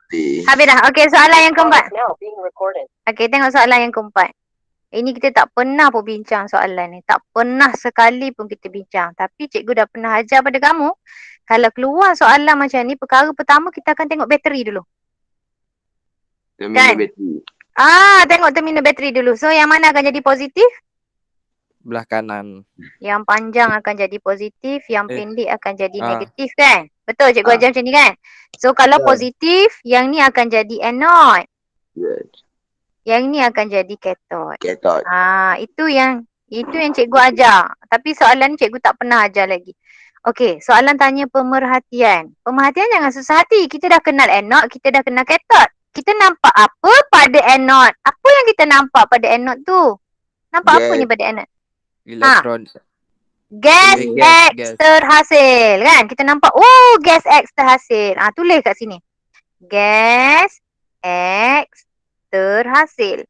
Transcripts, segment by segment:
Habis dah. Okey, soalan yang keempat. Okey, tengok soalan yang keempat. Ini kita tak pernah pun bincang soalan ni. Tak pernah sekali pun kita bincang. Tapi cikgu dah pernah ajar pada kamu. Kalau keluar soalan macam ni, perkara pertama kita akan tengok bateri dulu. Terminal Kan? bateri. Tengok terminal bateri dulu. So, yang mana akan jadi positif? Belah kanan. Yang panjang akan jadi positif, yang pendek akan jadi Ah. negatif kan? Betul cikgu ajar macam ni kan? So kalau positif, yang ni akan jadi anode. Yes. Yang ni akan jadi cathode. Cathode. Itu yang cikgu ajar. Tapi soalan ni cikgu tak pernah ajar lagi. Okey, soalan tanya pemerhatian. Pemerhatian jangan susah hati. Kita dah kenal anode, kita dah kenal cathode. Kita nampak apa pada anode? Apa yang kita nampak pada anode tu? Nampak apa ni pada anode? Elektron. Gas X terhasil kan? Kita nampak gas X terhasil. Tulis kat sini. Gas X terhasil.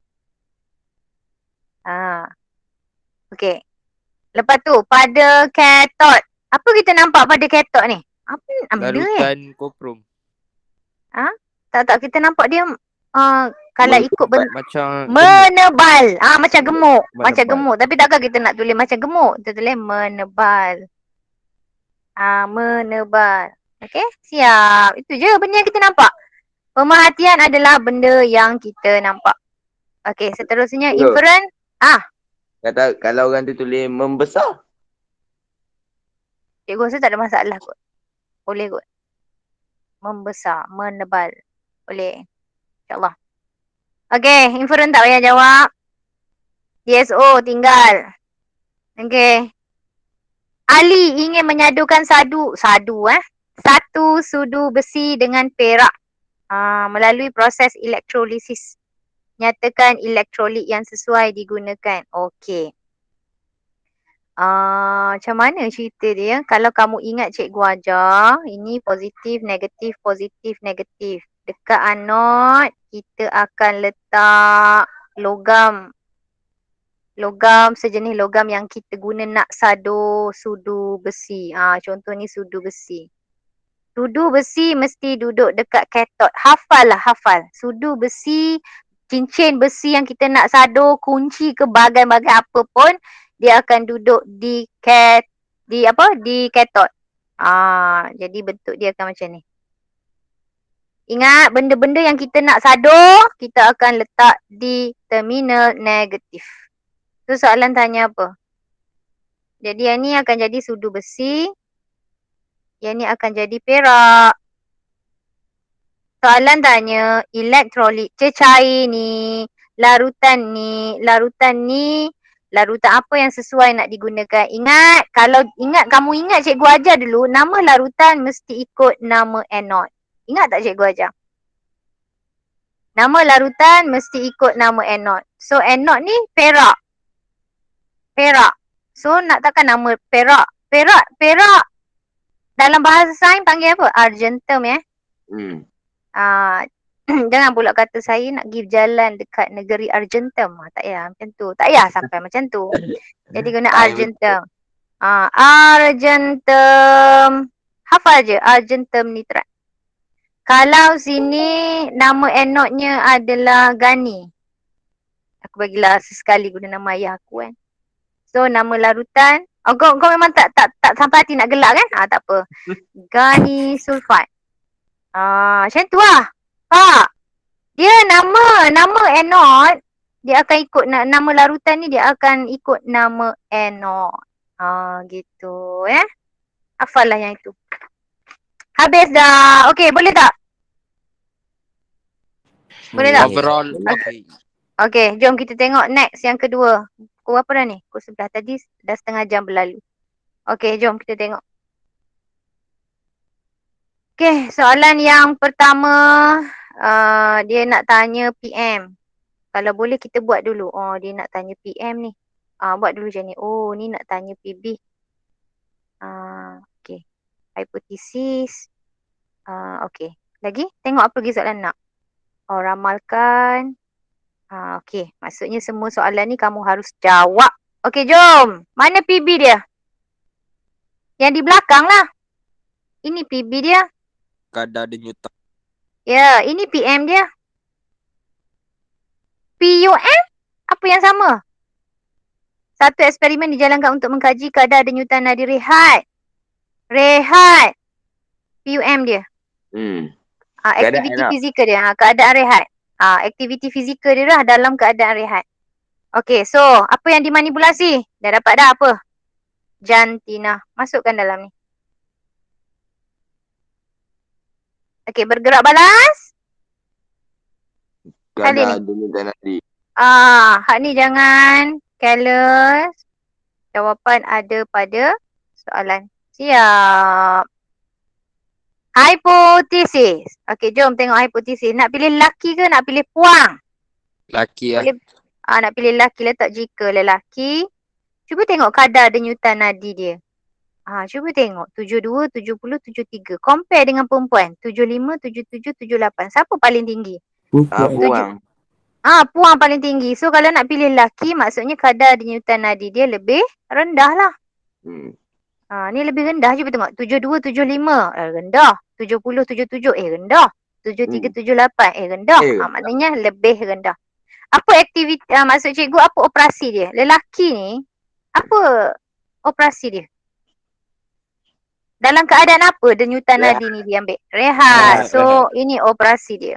Okey. Lepas tu pada cathode. Apa kita nampak pada cathode ni? Apa larutan koprom. Tak kita nampak dia kalau ikut macam menebal. Macam gemuk. Macam gemuk. Tapi takkan kita nak tulis macam gemuk. Kita tulis menebal. Menebal. Okey, siap. Itu je benda yang kita nampak. Pemerhatian adalah benda yang kita nampak. Okey, seterusnya inference. Kata kalau orang tu tulis membesar. Cikgu rasa tak ada masalah kot. Boleh kot. Membesar, menebal. Boleh. InsyaAllah. Okey, inference tak payah jawab. DSO tinggal. Okey. Ali ingin menyadukan satu sudu besi dengan perak melalui proses elektrolisis. Nyatakan elektrolit yang sesuai digunakan. Okey. Macam mana cerita dia? Kalau kamu ingat cikgu ajar, ini positif, negatif. Dekat anode, kita akan letak logam sejenis logam yang kita guna nak sadur sudu besi. Contoh ni sudu besi. Sudu besi mesti duduk dekat katot. Hafal. Sudu besi, cincin besi yang kita nak sadur, kunci ke bahagian-bahagian apa pun, dia akan duduk di katot. Jadi bentuk dia akan macam ni. Ingat, benda-benda yang kita nak sadur, kita akan letak di terminal negatif. Tu soalan tanya apa? Jadi yang ni akan jadi sudu besi. Yang ni akan jadi perak. Soalan tanya elektrolit cecair ni, larutan apa yang sesuai nak digunakan. Kamu ingat cikgu ajar dulu, nama larutan mesti ikut nama anode. Ingat tak cikgu ajar? Nama larutan mesti ikut nama anode. So anode ni perak. So nak takkan nama perak. Perak dalam bahasa sains panggil apa? Argentum Jangan pula kata saya nak pergi jalan dekat negeri Argentum. Tak payah macam tu. Tak payah sampai macam tu. Jadi guna Argentum. Argentum. Hafal je. Argentum nitrat. Kalau sini nama anode-nya adalah Gani. Aku bagilah sesekali guna nama ayah aku kan. So nama larutan. Kau memang tak sampai hati nak gelak kan? Tak apa. Gani sulfat. Macam tu lah. Pak. Dia nama anode, dia akan ikut nama larutan ni, dia akan ikut nama anode. Gitu Hafal lah yang itu. Habis dah. Okey, boleh tak? Boleh tak? Overall. Okey, jom kita tengok next yang kedua. Pukul berapa dah ni? Pukul 11 tadi, dah setengah jam berlalu. Okey, jom kita tengok. Okey, soalan yang pertama, dia nak tanya PM. Kalau boleh kita buat dulu. Dia nak tanya PM ni. Buat dulu macam ni. Ni nak tanya PB. Okey. Hipotesis. Okey. Lagi? Tengok apa lagi soalan nak. Ramalkan. Okey. Maksudnya semua soalan ni kamu harus jawab. Okey, jom. Mana PB dia? Yang di belakang lah. Ini PB dia. Kadar dia Newton. Ya, ini PM dia. PUM? Apa yang sama? Satu eksperimen dijalankan untuk mengkaji kadar denyutan nadi rehat. Rehat. PUM dia. Keadaan Aktiviti nak. fizikal dia. Keadaan rehat. Aktiviti fizikal dia dah dalam keadaan rehat. Okey, so apa yang dimanipulasi? Dah dapat dah apa? Jantina. Masukkan dalam ni. Okey, bergerak balas. Salin Kadar ni. denyutan nadi. Hak ni jangan careless. Jawapan ada pada soalan. Siap. Hipotesis. Okey, jom tengok hipotesis. Nak pilih lelaki ke nak pilih puang? Laki lah. Boleh. Nak pilih lelaki, letak jika lelaki. Cuba tengok kadar denyutan nadi dia. Cuba tengok. 72, 70, 73. Compare dengan perempuan. 75, 77, 78. Siapa paling tinggi? Puang. Puang paling tinggi. So kalau nak pilih lelaki, maksudnya kadar denyutan nadi dia lebih rendah lah. Ni lebih rendah. Cuba tengok. 72, 75. Rendah. 70, 77. Rendah. 73, 78. Rendah. Maknanya lebih rendah. Apa aktiviti, maksud cikgu apa operasi dia? Lelaki ni, apa operasi dia? Dalam keadaan apa denyutan nadi ni diambil? Rehat. So, ini operasi dia.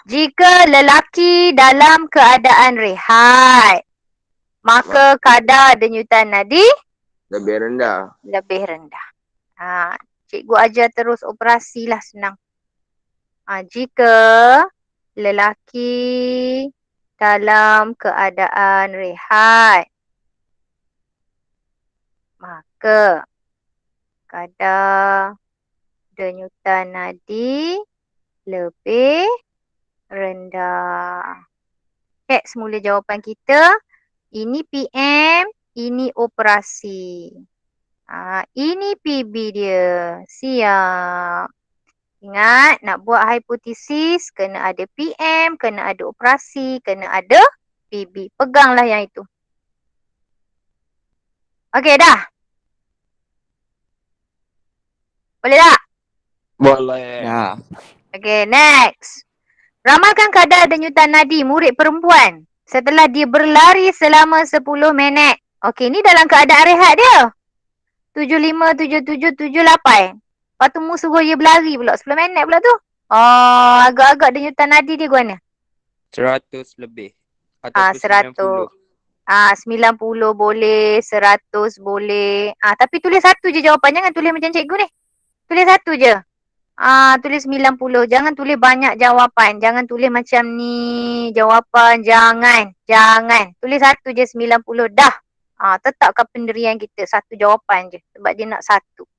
Jika lelaki dalam keadaan rehat, maka kadar denyutan nadi lebih rendah. Lebih rendah. Cikgu ajar terus operasi lah, senang. Jika lelaki dalam keadaan rehat, maka kadar denyutan nadi lebih rendah. Cek semula jawapan kita. Ini PM, ini operasi. Ini PB dia. Siap. Ingat, nak buat hipotesis, kena ada PM, kena ada operasi, kena ada PB. Peganglah yang itu. Okey, dah? Boleh tak? Boleh. Ya. Okey, next. Ramalkan kadar denyutan nadi murid perempuan setelah dia berlari selama 10 minit. Okey, ni dalam keadaan rehat dia. 75, 77, 78. Lepas tu mu suruh dia berlari pula 10 minit pula tu. Agak-agak denyutan nadi dia guna. 100 lebih. Ataupun 100. 90 boleh, 100 boleh. Tapi tulis satu je jawapan. Jangan tulis macam cikgu ni. Tulis satu je. Tulis 90. Jangan tulis banyak jawapan. Jangan tulis macam ni jawapan. Jangan. Tulis satu je 90. Dah. Tetapkan pendirian kita. Satu jawapan je. Sebab dia nak satu.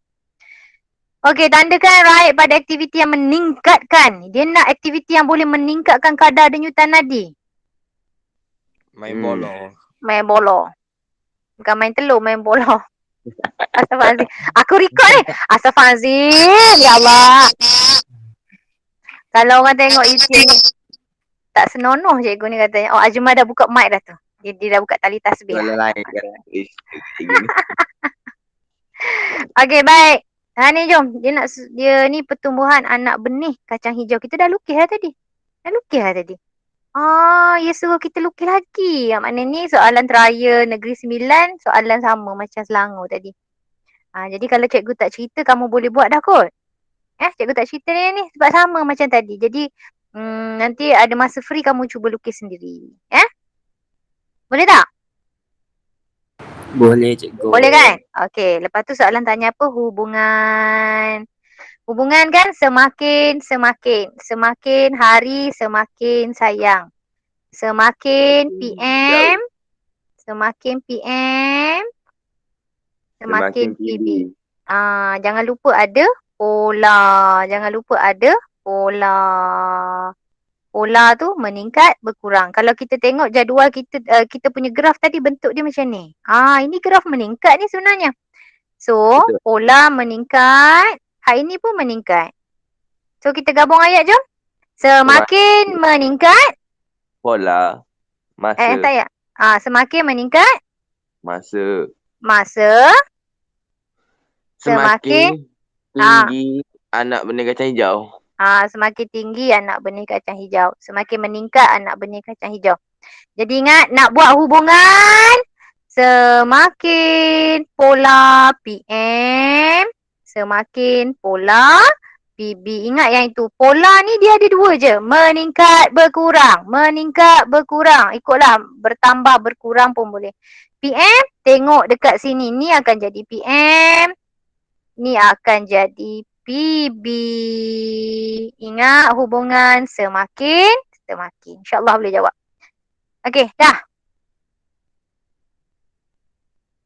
Okey, tandakan right pada aktiviti yang meningkatkan. Dia nak aktiviti yang boleh meningkatkan kadar denyutan nadi. Main bola. Main bola. Bukan main telur, main bola. Astaghfirullahaladzim. Aku record ni. Astaghfirullahaladzim. Ya Allah. Kalau orang tengok YouTube ni, tak senonoh cikgu ni katanya. Ajumah dah buka mic dah tu. Dia dah buka tali tasbih. Soalan lain kan. Okey, baik. Ni jom. Dia ni pertumbuhan anak benih kacang hijau. Kita dah lukis lah tadi. Ya suruh kita lukis lagi. Maknanya ni soalan trial Negeri Sembilan, soalan sama macam Selangor tadi. Jadi kalau cikgu tak cerita, kamu boleh buat dah kot. Cikgu tak cerita ni sebab sama macam tadi. Jadi nanti ada masa free kamu cuba lukis sendiri. Boleh tak? Boleh cikgu. Boleh kan? Okey. Lepas tu soalan tanya apa? Hubungan. Hubungan kan semakin hari semakin sayang. Semakin PM, semakin PB. Jangan lupa ada pola. Pola tu meningkat, berkurang. Kalau kita tengok jadual kita punya graf tadi bentuk dia macam ni. Ini graf meningkat ni sebenarnya. So, pola meningkat. Hari ni pun meningkat. So, kita gabung ayat jom. Semakin meningkat. Pola. Masa. Tak ya? Semakin meningkat. Masa. Semakin tinggi anak benih kacang hijau. Semakin tinggi anak benih kacang hijau. Semakin meningkat anak benih kacang hijau. Jadi ingat, nak buat hubungan, semakin pola PM, semakin pola PB. Ingat yang itu. Pola ni dia ada dua je. Meningkat, berkurang. Meningkat, berkurang. Ikutlah. Bertambah, berkurang pun boleh. PM, tengok dekat sini. Ni akan jadi PM. Ni akan jadi PB. Ingat hubungan semakin. InsyaAllah boleh jawab. Okey, dah.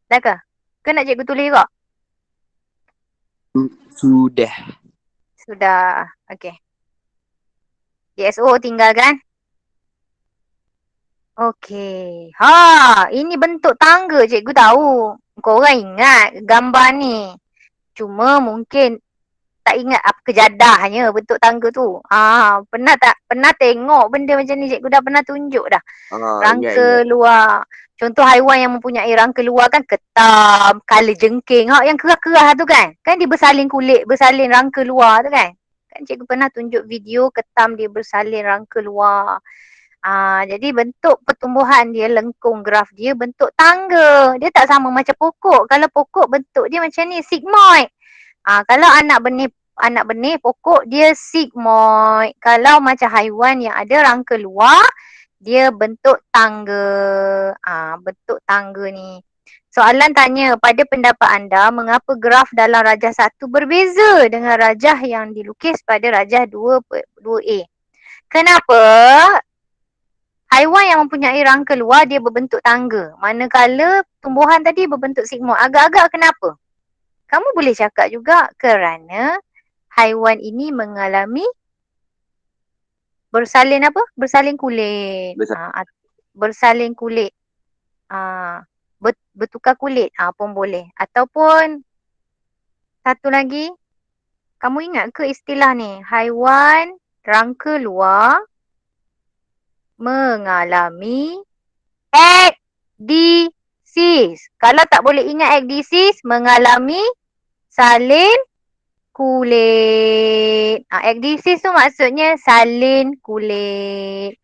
Dah ke? Ke nak cikgu tulis juga? Sudah. Sudah. Okey. DSO tinggal kan? Okey. Ini bentuk tangga cikgu tahu. Korang ingat gambar ni. Cuma mungkin tak ingat apa kejadahnya bentuk tangga tu. Pernah tengok benda macam ni, cikgu dah pernah tunjuk dah. Rangka Ingat. luar. Contoh haiwan yang mempunyai rangka luar kan ketam, kala jengking. Yang kerah-kerah tu kan. Kan dia bersalin kulit, bersalin rangka luar tu kan. Kan cikgu pernah tunjuk video ketam dia bersalin rangka luar. Jadi bentuk pertumbuhan dia, lengkung graf dia bentuk tangga. Dia tak sama macam pokok. Kalau pokok bentuk dia macam ni, sigmoid. Kalau anak benih pokok dia sigmoid. Kalau macam haiwan yang ada rangka luar, dia bentuk tangga. Bentuk tangga ni. Soalan tanya, pada pendapat anda, mengapa graf dalam rajah 1 berbeza dengan rajah yang dilukis pada rajah 2A? Kenapa? Haiwan yang mempunyai rangka luar dia berbentuk tangga. Manakala tumbuhan tadi berbentuk sigmoid. Agak-agak kenapa? Kamu boleh cakap juga kerana haiwan ini mengalami bersalin apa? Bersalin kulit. Bersalin kulit. Bertukar kulit pun boleh. Ataupun satu lagi, kamu ingat ke istilah ni? Haiwan rangka luar mengalami ekdisis. Kalau tak boleh ingat ekdisis, mengalami salin kulit. Ekdisis tu maksudnya salin kulit.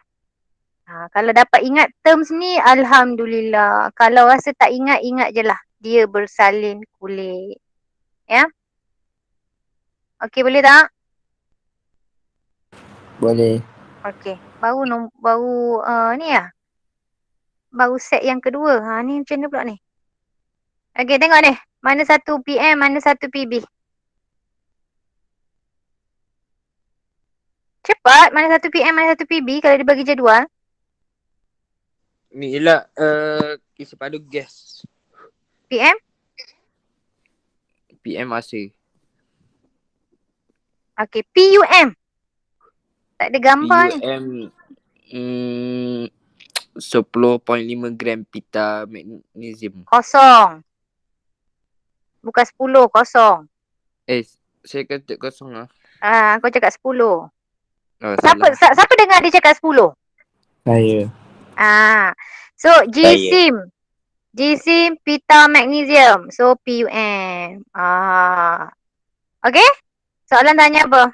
Kalau dapat ingat terms ni, alhamdulillah. Kalau rasa tak ingat, ingat je lah. Dia bersalin kulit. Ya? Okey, boleh tak? Boleh. Okey. Baru ni lah. Baru set yang kedua. Ni macam mana pula ni? Okey, tengok ni. Mana satu PM, mana satu PB. Cepat. Mana satu PM, mana satu PB kalau dia bagi jadual. Ni ialah isi padu gas. PM? PM masa. Okey, PUM. Tak ada gambar ni. PUM 10.5 gram pita magnesium. Kosong. Bukan 10, kosong. Saya kata kosong lah. Kau cakap 10. Salah. Siapa dengar dia cakap 10? Saya. So GSIM. GSIM pita magnesium. So PUM. Okay? Soalan tanya apa?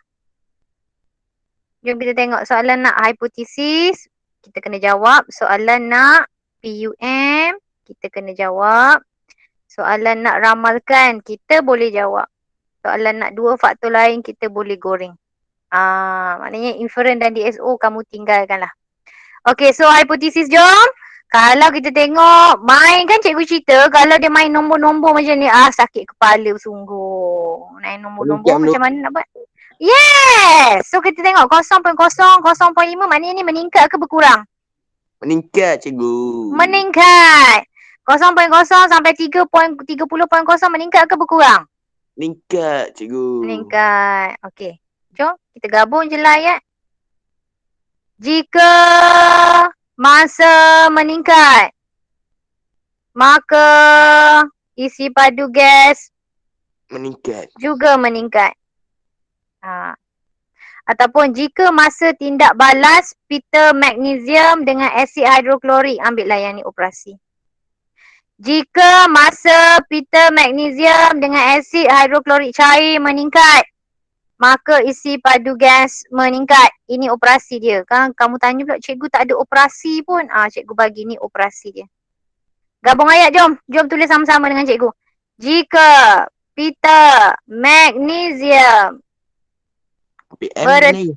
Jom kita tengok soalan nak hipotesis. Kita kena jawab. Soalan nak PUM. Kita kena jawab. Soalan nak ramalkan. Kita boleh jawab. Soalan nak dua faktor lain. Kita boleh goreng. Maknanya inferen dan DSO kamu tinggalkan lah. Okay, so hipotesis jom. Kalau kita tengok, main kan cikgu cerita, kalau dia main nombor-nombor macam ni, sakit kepala sungguh. Main nombor-nombor macam mana nak buat? Yes! So kita tengok 0.0, 0.5, maknanya ni meningkat ke berkurang? Meningkat cikgu. Meningkat. 0.0 sampai 30.0 meningkat ke berkurang? Meningkat cikgu. Meningkat. Okay. Jom kita gabung je lah ayat. Jika masa meningkat, maka isi padu gas meningkat. Juga meningkat. Ataupun jika masa tindak balas pita magnesium dengan asid hidroklorik, ambillah yang ni operasi. Jika masa pita magnesium dengan asid hidroklorik cair meningkat, maka isi padu gas meningkat. Ini operasi dia. Kan kamu tanya pula, cikgu tak ada operasi pun. Cikgu bagi ni operasi dia. Gabung ayat, jom. Jom tulis sama-sama dengan cikgu. Jika pita magnesium PM ni.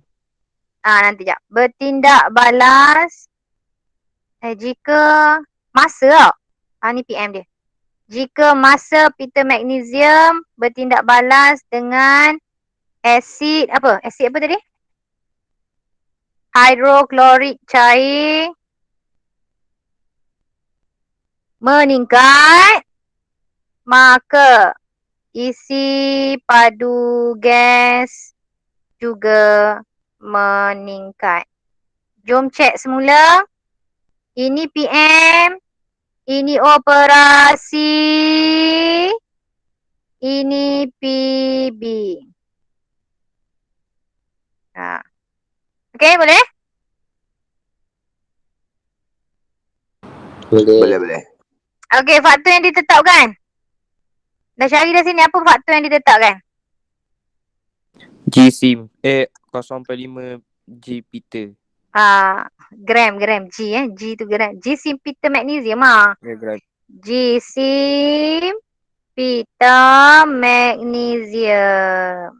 nanti jap. Bertindak balas jika masa ni PM dia. Jika masa pita magnesium bertindak balas dengan asid apa? Asid apa tadi? Hidroklorik cair meningkat, maka isi padu gas juga meningkat. Jom cek semula. Ini PM, ini operasi, ini PB. Okey, boleh? Boleh. Okey, faktor yang ditetapkan. Dah cari dah sini apa faktor yang ditetapkan? GSIM 0.5 G pita. Gram G G tu gram. G-sim pita magnesium Ya, gram. G-sim pita magnesium.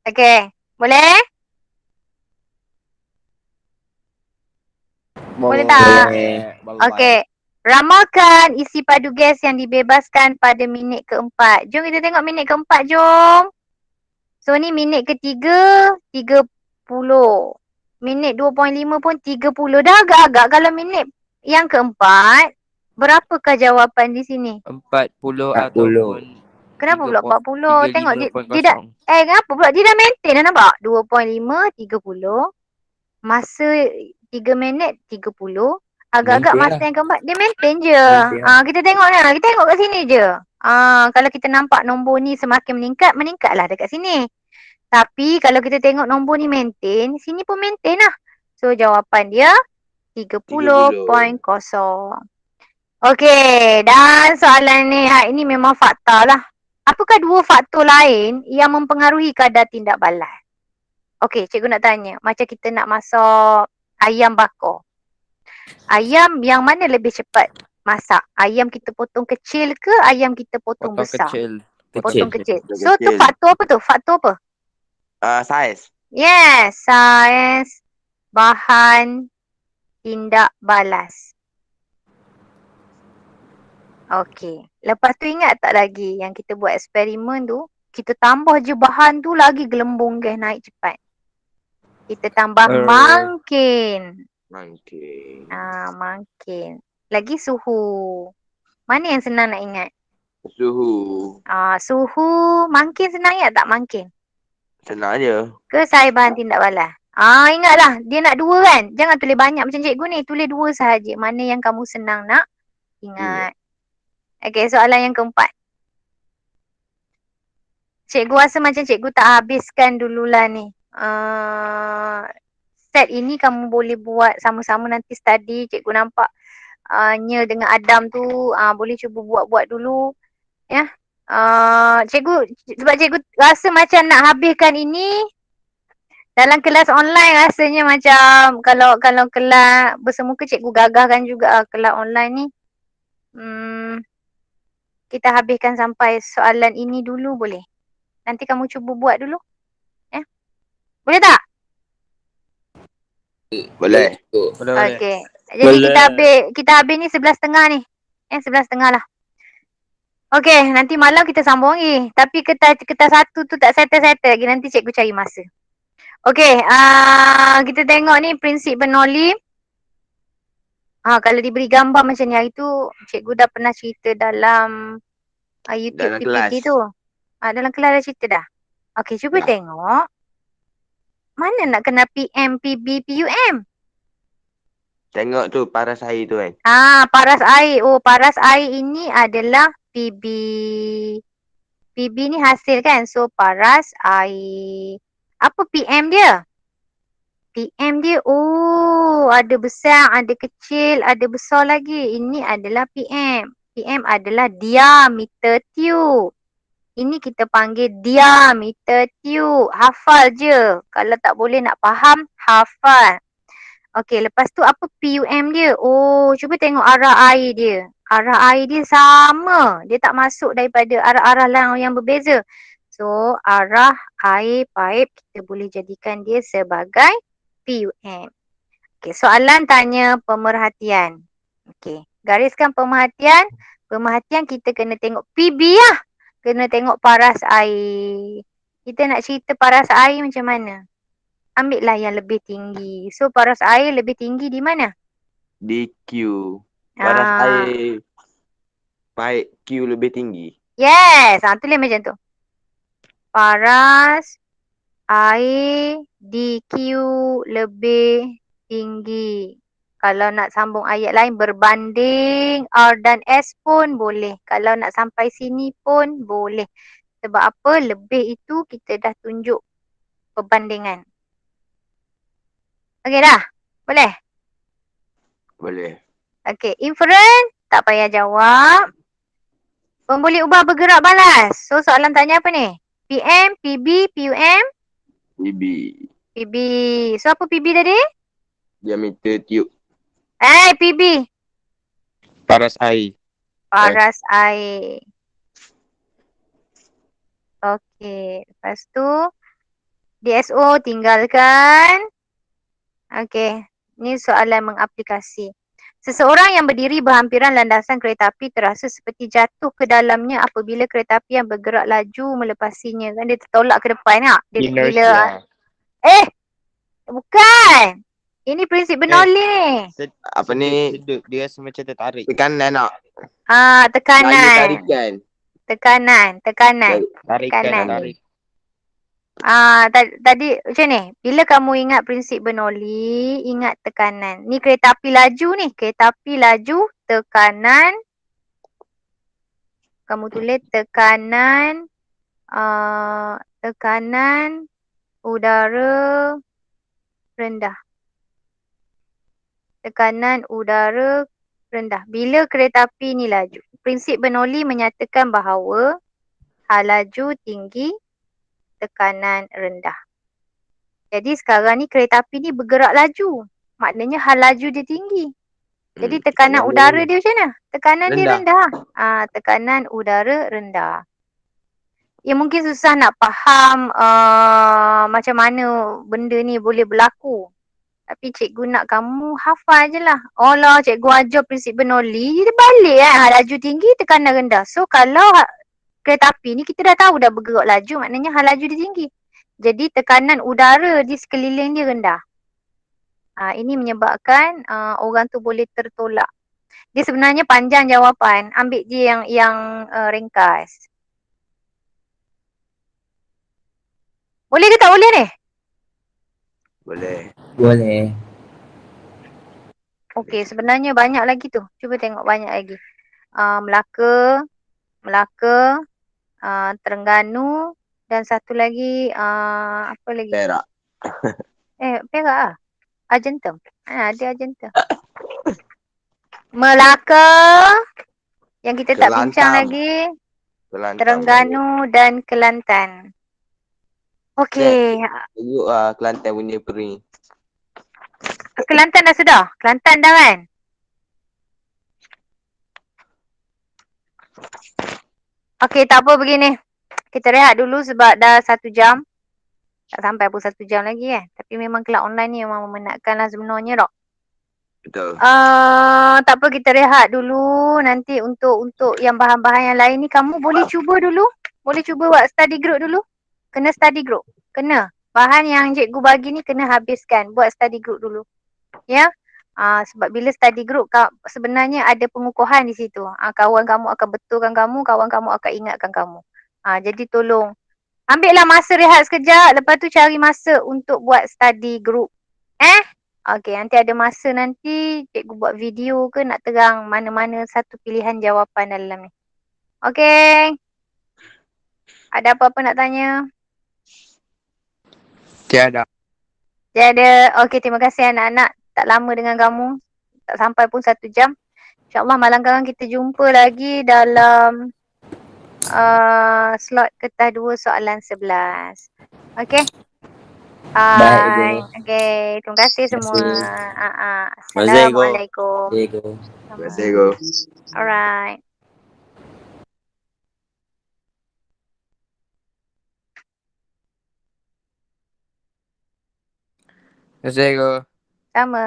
Okey, boleh? Boleh tak? Okey. Ramalkan isi padu gas yang dibebaskan pada minit keempat. Jom kita tengok minit keempat, jom. So ni minit ketiga 30. Minit 2.5 pun 30. Dah agak-agak kalau minit yang keempat, berapakah jawapan di sini? 40 ataupun Kenapa pula 40? Tengok dia dah kenapa pula dia dah maintain dah, nampak? 2.5 30. Masa 3 minit 30. Agak-agak masa yang keempat dia maintain je. Kita tengok lah. Kita tengok kat sini je. Kalau kita nampak nombor ni semakin meningkat, meningkatlah dekat sini. Tapi kalau kita tengok nombor ni maintain, sini pun maintain lah. So jawapan dia 30.0. Okey, dan soalan ni hari ni memang fakta lah. Apakah dua faktor lain yang mempengaruhi kadar tindak balas? Okey, cikgu nak tanya. Macam kita nak masak ayam bakar. Ayam yang mana lebih cepat masak? Ayam kita potong kecil ke ayam kita potong besar? Potong kecil. So tu faktor apa tu? Faktor apa? Saiz. Yes, saiz bahan tindak balas. Okey. Lepas tu ingat tak lagi yang kita buat eksperimen tu, kita tambah je bahan tu lagi gelembung gas naik cepat. Kita tambah makin. Makin. Lagi suhu. Mana yang senang nak ingat? Suhu. Suhu makin senang ingat tak makin? Senang je. Ke saiz bahan tindak balas? Ingatlah. Dia nak dua kan? Jangan tulis banyak macam cikgu ni. Tulis dua sahaja. Mana yang kamu senang nak ingat. Okey, soalan yang keempat. Cikgu rasa macam cikgu tak habiskan dululah ni. Set ini kamu boleh buat sama-sama nanti study. Cikgu nampak Nya dengan Adam tu boleh cuba buat-buat dulu. Ya. Cikgu, sebab cikgu rasa macam nak habiskan ini dalam kelas online, rasanya macam kalau kelas bersemuka cikgu gagahkan juga kelas online ni. Kita habiskan sampai soalan ini dulu boleh? Nanti kamu cuba buat dulu. Ya. Boleh tak? Boleh. Okey. Jadi kita habis ni 11.30 ni. 11.30 lah. Okey, nanti malam kita sambung lagi. Tapi kertas satu tu tak settle-settle lagi. Nanti cikgu cari masa. Okey, kita tengok ni prinsip Bernoulli. Kalau diberi gambar macam ni, hari tu cikgu dah pernah cerita dalam YouTube dalam PPT kelas tu. Dalam kelas dah cerita dah. Okey, cuba tengok. Mana nak kena PM, PB, PUM? Tengok tu paras air tu kan. Paras air. Oh, paras air ini adalah PB. PB ni hasil kan? So, paras air. Apa PM dia? PM dia, ada besar, ada kecil, ada besar lagi. Ini adalah PM. PM adalah diameter tube. Ini kita panggil diameter tube. Hafal je. Kalau tak boleh nak faham, hafal. Okey, lepas tu apa PUM dia? Oh, cuba tengok arah air dia. Arah air dia sama. Dia tak masuk daripada arah-arah lain yang berbeza. So, arah air paip kita boleh jadikan dia sebagai PUM. Okey, soalan tanya pemerhatian. Okey, gariskan pemerhatian. Pemerhatian kita kena tengok PB lah. Kena tengok paras air. Kita nak cerita paras air macam mana? Ambil lah yang lebih tinggi. So, paras air lebih tinggi di mana? DQ. Paras Ah. air paip Q lebih tinggi. Yes, tulis macam tu. Paras air DQ lebih tinggi. Kalau nak sambung ayat lain, berbanding R dan S pun boleh. Kalau nak sampai sini pun boleh. Sebab apa? Lebih itu kita dah tunjuk perbandingan. Okey dah? Boleh? Boleh. Okey, inference tak payah jawab. Boleh ubah bergerak balas. So soalan tanya apa ni? PM, PB, PUM, PB. PB. So apa PB tadi? Diameter tube. PB. Paras air. Paras air. Okey, lepas tu DSO tinggalkan. Okey, ni soalan mengaplikasi. Seseorang yang berdiri berhampiran landasan kereta api terasa seperti jatuh ke dalamnya apabila kereta api yang bergerak laju melepasinya. Kan dia tertolak ke depan tak? Inertia. Bukan. Ini prinsip Bernoulli ni. Apa ni? Sedut. Dia rasa macam tertarik. Tekanan nak. Tekanan. Daya tarikan. Tekanan. Tarikan. Tekanan. Tarik. Tadi macam ni. Bila kamu ingat prinsip Bernoulli, ingat tekanan. Ni kereta api laju ni. Kereta api laju, tekanan. Kamu tulis tekanan. Tekanan udara rendah. Tekanan udara rendah. Bila kereta api ni laju. Prinsip Bernoulli menyatakan bahawa hal laju tinggi, tekanan rendah. Jadi sekarang ni kereta api ni bergerak laju. Maknanya hal laju dia tinggi. Jadi tekanan udara dia macam mana? Tekanan dia rendah. Tekanan udara rendah. Ya mungkin susah nak faham macam mana benda ni boleh berlaku. Tapi cikgu nak kamu hafal je lah. Oh lah, cikgu ajar prinsip Bernoulli, dia balik kan. Hal laju tinggi, tekanan rendah. So kalau kereta api ni kita dah tahu dah bergerak laju, maknanya hal laju dia tinggi. Jadi tekanan udara di sekeliling dia rendah. Ini menyebabkan orang tu boleh tertolak. Dia sebenarnya panjang jawapan. Ambil je yang ringkas. Boleh ke tak boleh ni? Boleh. Okey, sebenarnya banyak lagi tu. Cuba tengok banyak lagi. Melaka, Terengganu dan satu lagi apa lagi? Perak. Perak ah. Argentum. Ada Argentum. Melaka yang kita tak bincang lagi. Terengganu dan Kelantan. Okey. Tunjuk Kelantan punya peri. Kelantan dah sudah? Kelantan dah kan? Okey, tak apa begini. Kita rehat dulu sebab dah 1 jam. Tak sampai pun 1 jam lagi kan. Tapi memang kelas online ni memang memenatkan lah sebenarnya tak? Betul. Tak apa, kita rehat dulu. Nanti untuk yang bahan-bahan yang lain ni kamu boleh cuba dulu. Boleh cuba buat study group dulu. Kena study group. Kena. Bahan yang cikgu bagi ni kena habiskan. Buat study group dulu. Ya. Sebab bila study group sebenarnya ada pengukuhan di situ. Kawan kamu akan betulkan kamu. Kawan kamu akan ingatkan kamu. Jadi tolong. Ambillah masa rehat sekejap. Lepas tu cari masa untuk buat study group. Okey, nanti ada masa nanti cikgu buat video ke nak terang mana-mana satu pilihan jawapan dalam ni. Okey. Ada apa-apa nak tanya? Tiada. Okey, terima kasih anak-anak. Tak lama dengan kamu. Tak sampai pun 1 jam. InsyaAllah malam sekarang kita jumpa lagi dalam slot kertas 2 soalan 11. Okey. Baik, Ibu. Okey, terima kasih Terima semua. kasih. Assalamualaikum. Assalamualaikum. Terima kasih, Go. Alright. Terima kasih, Go. Sama.